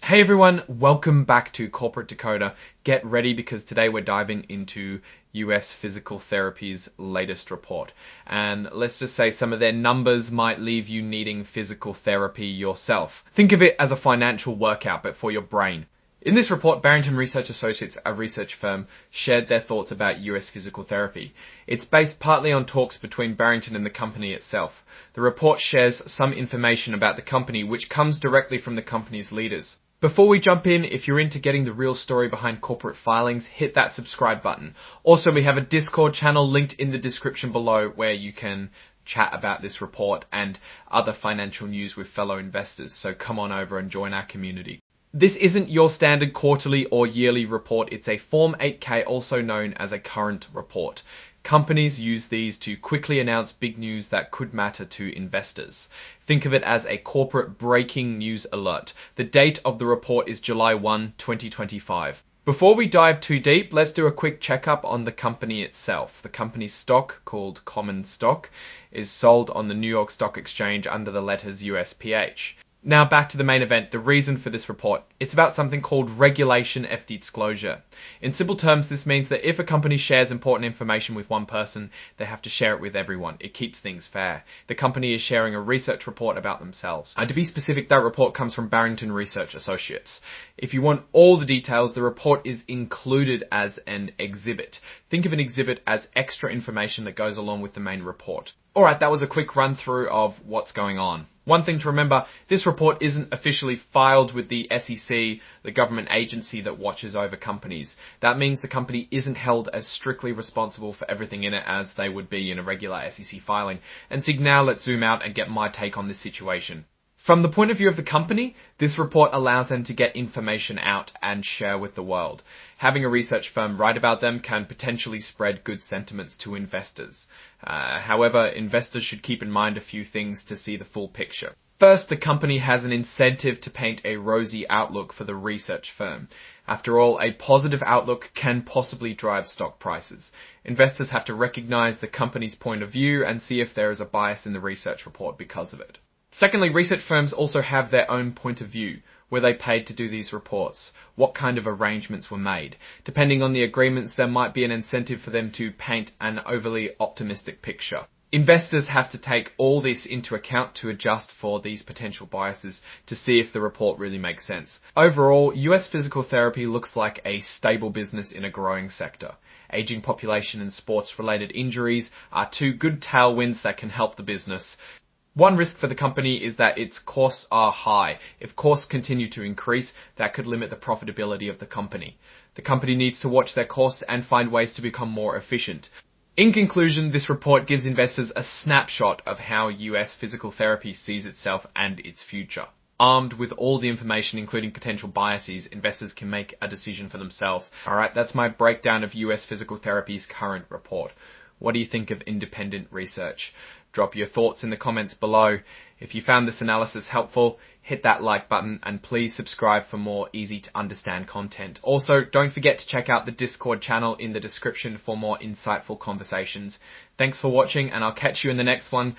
Hey everyone, welcome back to Corporate Decoder. Get ready because today we're diving into US Physical Therapy's latest report. And let's just say some of their numbers might leave you needing physical therapy yourself. Think of it as a financial workout, but for your brain. In this report, Barrington Research Associates, a research firm, shared their thoughts about US physical therapy. It's based partly on talks between Barrington and the company itself. The report shares some information about the company which comes directly from the company's leaders. Before we jump in, if you're into getting the real story behind corporate filings, hit that subscribe button. Also, we have a Discord channel linked in the description below where you can chat about this report and other financial news with fellow investors. So come on over and join our community. This isn't your standard quarterly or yearly report. It's a Form 8K, also known as a current report. Companies use these to quickly announce big news that could matter to investors. Think of it as a corporate breaking news alert. The date of the report is July 1, 2025. Before we dive too deep, let's do a quick checkup on the company itself. The company's stock, called common stock, is sold on the New York Stock Exchange under the letters USPH. Now back to the main event, the reason for this report. It's about something called Regulation FD disclosure. In simple terms, this means that if a company shares important information with one person, they have to share it with everyone. It keeps things fair. The company is sharing a research report about themselves. And to be specific, that report comes from Barrington Research Associates. If you want all the details, the report is included as an exhibit. Think of an exhibit as extra information that goes along with the main report. Alright, that was a quick run through of what's going on. One thing to remember, this report isn't officially filed with the SEC, the government agency that watches over companies. That means the company isn't held as strictly responsible for everything in it as they would be in a regular SEC filing. And so now let's zoom out and get my take on this situation. From the point of view of the company, this report allows them to get information out and share with the world. Having a research firm write about them can potentially spread good sentiments to investors. However, investors should keep in mind a few things to see the full picture. First, the company has an incentive to paint a rosy outlook for the research firm. After all, a positive outlook can possibly drive stock prices. Investors have to recognize the company's point of view and see if there is a bias in the research report because of it. Secondly, research firms also have their own point of view. Were they paid to do these reports? What kind of arrangements were made? Depending on the agreements, there might be an incentive for them to paint an overly optimistic picture. Investors have to take all this into account to adjust for these potential biases to see if the report really makes sense. Overall, US physical therapy looks like a stable business in a growing sector. Aging population and sports-related injuries are two good tailwinds that can help the business. One risk for the company is that its costs are high. If costs continue to increase, that could limit the profitability of the company. The company needs to watch their costs and find ways to become more efficient. In conclusion, this report gives investors a snapshot of how US physical therapy sees itself and its future. Armed with all the information, including potential biases, investors can make a decision for themselves. Alright, that's my breakdown of US physical therapy's current report. What do you think of independent research? Drop your thoughts in the comments below. If you found this analysis helpful, hit that like button and please subscribe for more easy to understand content. Also, don't forget to check out the Discord channel in the description for more insightful conversations. Thanks for watching and I'll catch you in the next one.